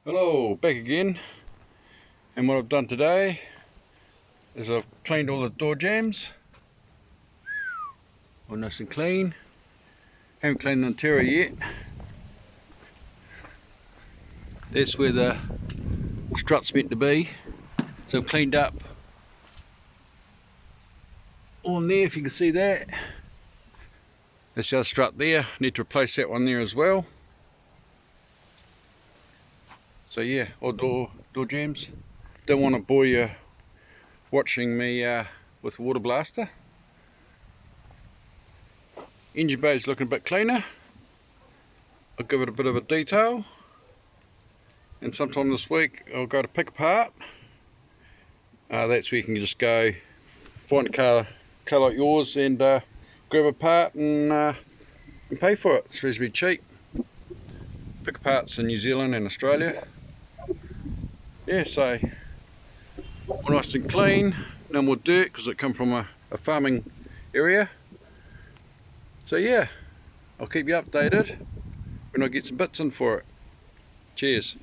Hello, back again, and what I've done today is I've cleaned all the door jambs, all nice and clean. Haven't cleaned the interior yet. That's where the strut's meant to be, so I've cleaned up on there, if you can see that. That's the other strut there, need to replace that one there as well. So yeah, all door jambs. Don't want to bore you watching me with water blaster. Engine bay's looking a bit cleaner. I'll give it a bit of a detail, and sometime this week I'll go to pick apart. That's where you can just go find a car like yours and grab a part and pay for it. It's reasonably cheap. Pick aparts in New Zealand and Australia. Yeah, so all nice and clean, no more dirt because it come from a farming area. So yeah, I'll keep you updated when I get some bits in for it. Cheers.